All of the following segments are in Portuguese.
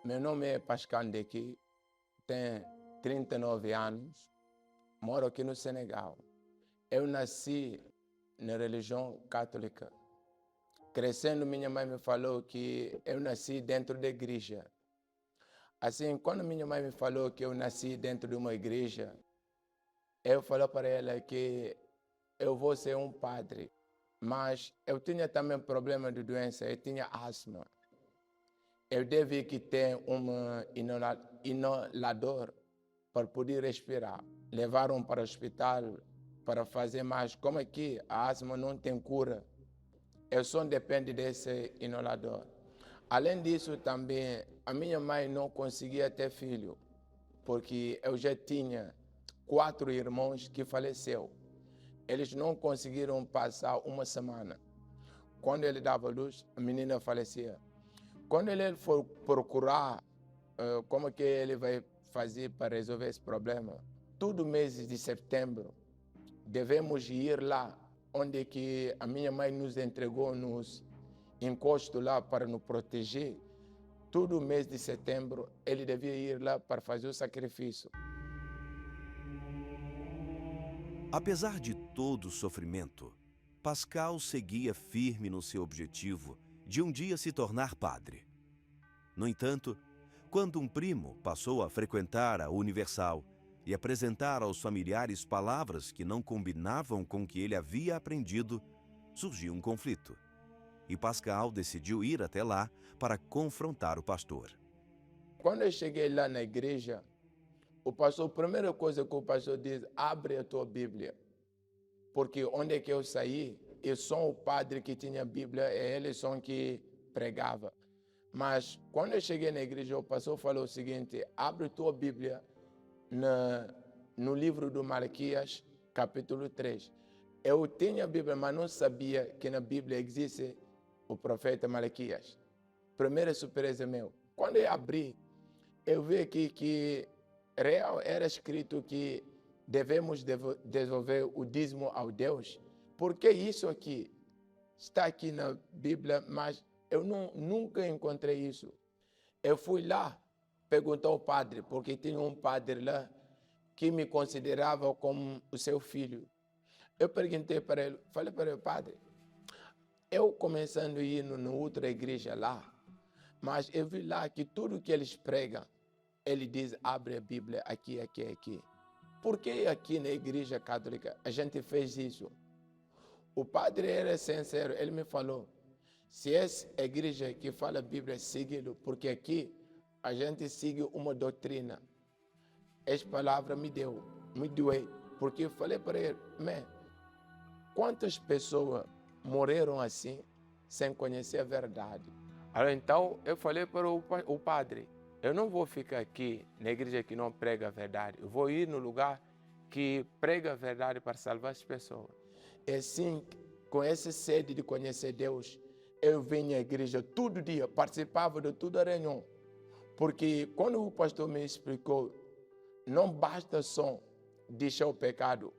Meu nome é Pascal Ndeki, tenho 39 anos, moro aqui no Senegal. Eu nasci na religião católica. Crescendo, minha mãe me falou que eu nasci dentro da igreja. Assim, quando minha mãe me falou que eu nasci dentro de uma igreja, eu falei para ela que eu vou ser um padre. Mas eu tinha também problema de doença, eu tinha asma. Eu devia que ter um inalador para poder respirar. Levaram para o hospital para fazer mais. Como aqui a asma não tem cura, eu só dependo desse inalador. Além disso, também, a minha mãe não conseguia ter filho, porque eu já tinha 4 irmãos que faleceram. Eles não conseguiram passar uma semana. Quando ele dava luz, a menina falecia. Quando ele for procurar como que ele vai fazer para resolver esse problema, todo mês de setembro, devemos ir lá, onde que a minha mãe nos entregou nos encostos lá para nos proteger. Todo mês de setembro, ele devia ir lá para fazer o sacrifício. Apesar de todo o sofrimento, Pascal seguia firme no seu objetivo de um dia se tornar padre. No entanto, quando um primo passou a frequentar a Universal e apresentar aos familiares palavras que não combinavam com o que ele havia aprendido, surgiu um conflito. E Pascal decidiu ir até lá para confrontar o pastor. Quando eu cheguei lá na igreja, o pastor, a primeira coisa que o pastor diz, abre a tua Bíblia. Porque onde é que eu saí, eu sou o padre que tinha a Bíblia, e eles são que pregava. Mas quando eu cheguei na igreja, o pastor falou o seguinte, abre tua Bíblia no livro do Malaquias, capítulo 3. Eu tinha a Bíblia, mas não sabia que na Bíblia existe o profeta Malaquias. Primeira surpresa meu. Quando eu abri, eu vi aqui que real era escrito que devemos devolver o dízimo ao Deus. Porque isso aqui está aqui na Bíblia, mas eu nunca encontrei isso. Eu fui lá, perguntou ao padre, porque tinha um padre lá que me considerava como o seu filho. Eu perguntei para ele, falei para ele, padre, eu começando a ir na outra igreja lá, mas eu vi lá que tudo que eles pregam, ele diz, abre a Bíblia aqui, aqui, aqui. Por que aqui na igreja católica a gente fez isso? O padre era sincero, ele me falou, se essa igreja que fala a Bíblia, siga-lo, porque aqui a gente segue uma doutrina. Essa palavra me doeu, porque eu falei para ele, quantas pessoas morreram assim, sem conhecer a verdade? Então eu falei para o padre, eu não vou ficar aqui na igreja que não prega a verdade, eu vou ir no lugar que prega a verdade para salvar as pessoas. E assim, com essa sede de conhecer Deus, eu vinha à igreja todo dia, participava de toda a reunião. Porque quando o pastor me explicou, não basta só deixar o pecado,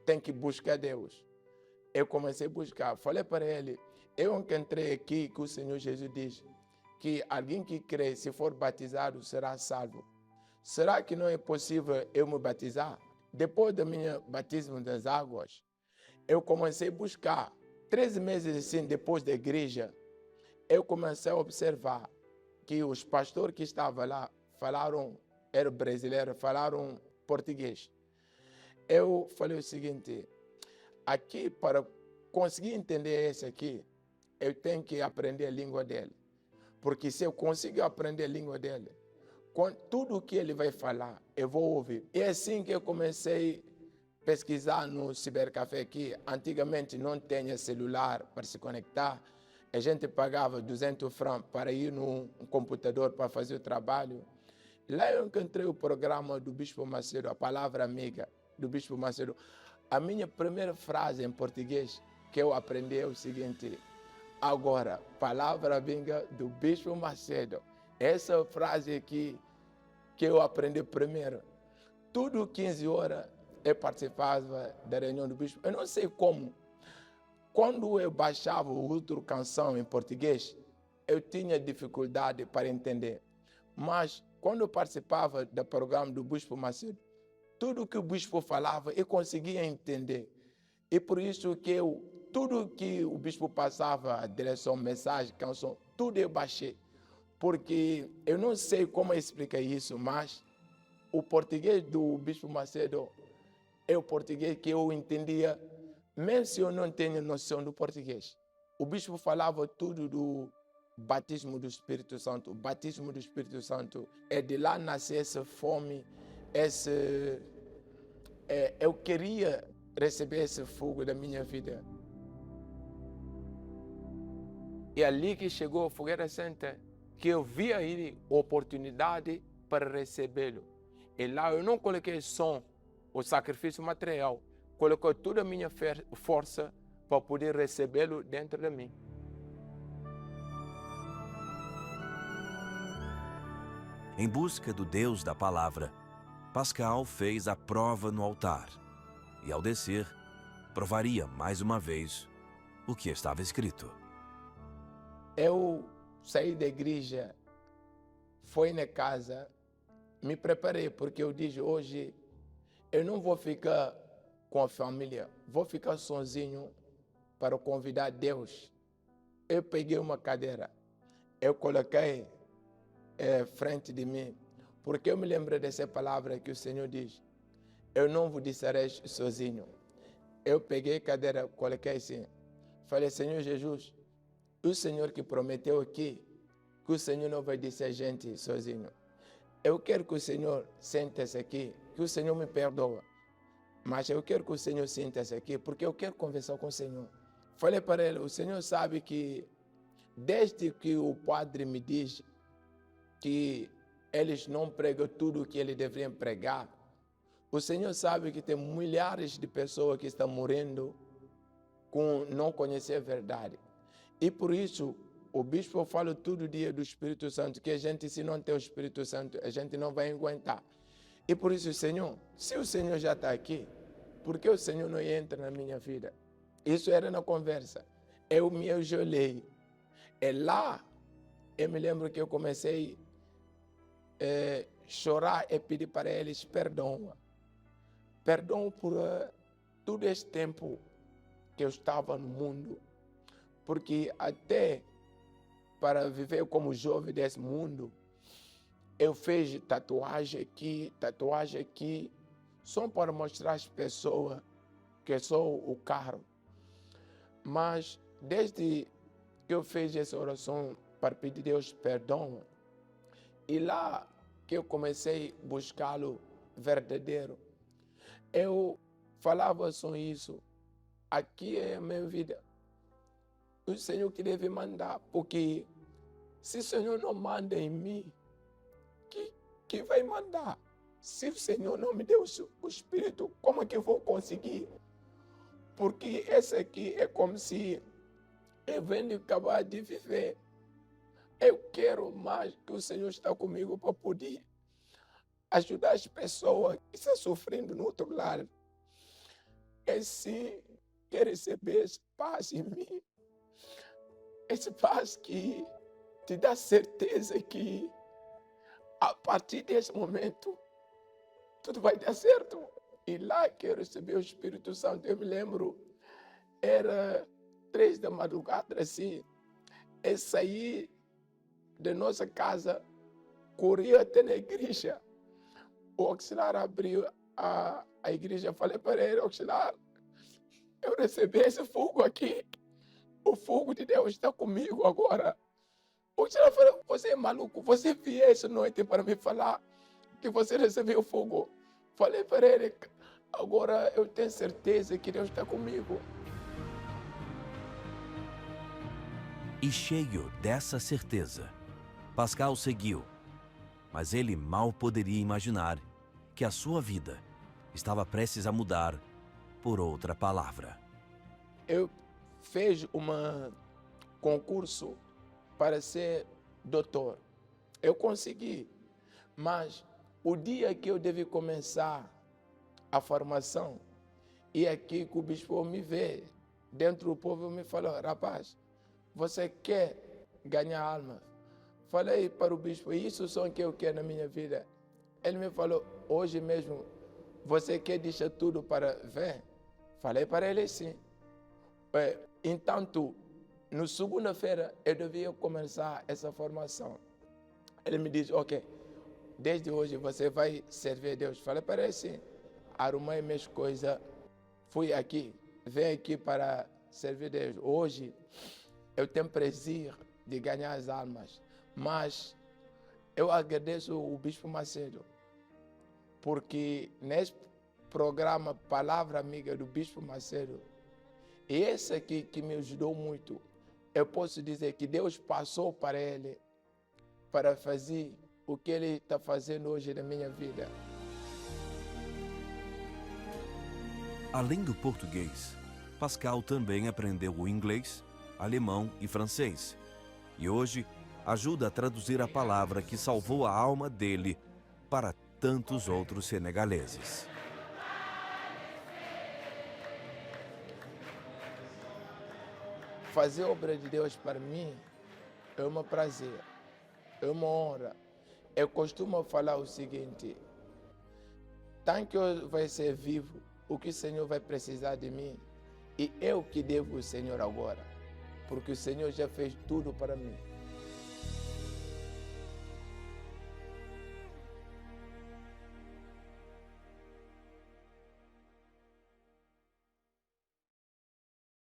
tem que buscar Deus. Eu comecei a buscar, falei para ele, eu encontrei aqui que o Senhor Jesus diz que alguém que crê, se for batizado, será salvo. Será que não é possível eu me batizar? Depois do meu batismo das águas, eu comecei a buscar. 13 meses assim, depois da igreja, eu comecei a observar que os pastores que estavam lá eram brasileiros, falaram português. Eu falei o seguinte, aqui para conseguir entender esse aqui, eu tenho que aprender a língua dele. Porque se eu conseguir aprender a língua dele, com tudo o que ele vai falar, eu vou ouvir. E é assim que eu comecei a pesquisar no Cibercafé aqui. Antigamente não tinha celular para se conectar. A gente pagava 200 francos para ir no computador para fazer o trabalho. Lá eu encontrei o programa do Bispo Macedo, a palavra amiga do Bispo Macedo. A minha primeira frase em português que eu aprendi é o seguinte, agora, palavra amiga do Bispo Macedo. Essa frase aqui que eu aprendi primeiro. Tudo 15 horas eu participava da reunião do Bispo. Eu não sei como. Quando eu baixava outra canção em português, eu tinha dificuldade para entender. Mas quando eu participava do programa do Bispo Macedo, tudo que o Bispo falava, eu conseguia entender. E por isso que tudo que o Bispo passava, a direção, mensagem, canção, tudo eu baixei. Porque eu não sei como explicar isso, mas o português do Bispo Macedo é o português que eu entendia, mesmo se eu não tenho noção do português. O Bispo falava tudo do batismo do Espírito Santo. O batismo do Espírito Santo é de lá nascer essa fome, eu queria receber esse fogo da minha vida. E ali que chegou a Fogueira Santa, que eu vi aí oportunidade para recebê-lo. E lá eu não coloquei só o sacrifício material, coloquei toda a minha força para poder recebê-lo dentro de mim. Em busca do Deus da palavra, Pascal fez a prova no altar e, ao descer, provaria mais uma vez o que estava escrito. Eu saí da igreja, fui na casa, me preparei, porque eu disse hoje, eu não vou ficar com a família, vou ficar sozinho para convidar Deus. Eu peguei uma cadeira, eu coloquei frente de mim, porque eu me lembro dessa palavra que o Senhor diz, eu não vos deixarei sozinho. Eu peguei a cadeira, coloquei assim, falei, Senhor Jesus, o Senhor que prometeu aqui, que o Senhor não vai deixar a gente sozinho. Eu quero que o Senhor sente-se aqui, que o Senhor me perdoa, mas eu quero que o Senhor sente-se aqui, porque eu quero conversar com o Senhor. Falei para ele, o Senhor sabe que desde que o padre me diz que eles não pregam tudo o que eles deveriam pregar, o Senhor sabe que tem milhares de pessoas que estão morrendo com não conhecer a verdade. E por isso, o bispo fala todo dia do Espírito Santo, que a gente, se não tem o Espírito Santo, a gente não vai aguentar. E por isso, Senhor, se o Senhor já está aqui, por que o Senhor não entra na minha vida? Isso era na conversa. Eu me ajoelhei. É lá, eu me lembro que eu comecei a chorar e pedir para eles perdão. Perdão por todo esse tempo que eu estava no mundo. Porque até para viver como jovem desse mundo, eu fiz tatuagem aqui, só para mostrar às pessoas que sou o carro. Mas desde que eu fiz essa oração para pedir a Deus perdão, e lá que eu comecei a buscá-lo verdadeiro, eu falava só isso, aqui é a minha vida. O Senhor que deve mandar, porque se o Senhor não manda em mim, que vai mandar? Se o Senhor não me deu o Espírito, como é que eu vou conseguir? Porque esse aqui é como se eu venho acabar de viver. Eu quero mais que o Senhor está comigo para poder ajudar as pessoas que estão sofrendo no outro lado. E sim, quero receber esse paz em mim. Esse paz que te dá certeza que a partir desse momento tudo vai dar certo. E lá que eu recebi o Espírito Santo, eu me lembro, era 3 da madrugada, assim, eu saí da nossa casa, corri até na igreja. O auxiliar abriu a igreja, falei para ele, auxiliar, eu recebi esse fogo aqui, o fogo de Deus está comigo agora. O auxiliar falou, você é maluco, você veio essa noite para me falar que você recebeu fogo. Falei para ele, agora eu tenho certeza que Deus está comigo. E cheio dessa certeza, Pascal seguiu, mas ele mal poderia imaginar que a sua vida estava prestes a mudar por outra palavra. Eu fiz um concurso para ser doutor. Eu consegui, mas o dia que eu devi começar a formação, e aqui que o bispo me vê, dentro do povo me falou, rapaz, você quer ganhar alma? Falei para o bispo, isso só que eu quero na minha vida. Ele me falou, hoje mesmo, você quer deixar tudo para ver? Falei para ele sim. Entanto, na segunda-feira, eu devia começar essa formação. Ele me disse, ok, desde hoje você vai servir a Deus. Falei para ele sim. Arrumei minhas coisas, fui aqui, vim aqui para servir a Deus. Hoje, eu tenho prazer de ganhar as almas. Mas eu agradeço o Bispo Macedo, porque nesse programa Palavra Amiga do Bispo Macedo, esse aqui que me ajudou muito, eu posso dizer que Deus passou para ele para fazer o que ele está fazendo hoje na minha vida. Além do português, Pascal também aprendeu o inglês, alemão e francês. E hoje ajuda a traduzir a palavra que salvou a alma dele para tantos outros senegaleses. Fazer a obra de Deus para mim é um prazer, é uma honra. Eu costumo falar o seguinte, tanto que eu vou ser vivo, o que o Senhor vai precisar de mim, e eu que devo o Senhor agora, porque o Senhor já fez tudo para mim.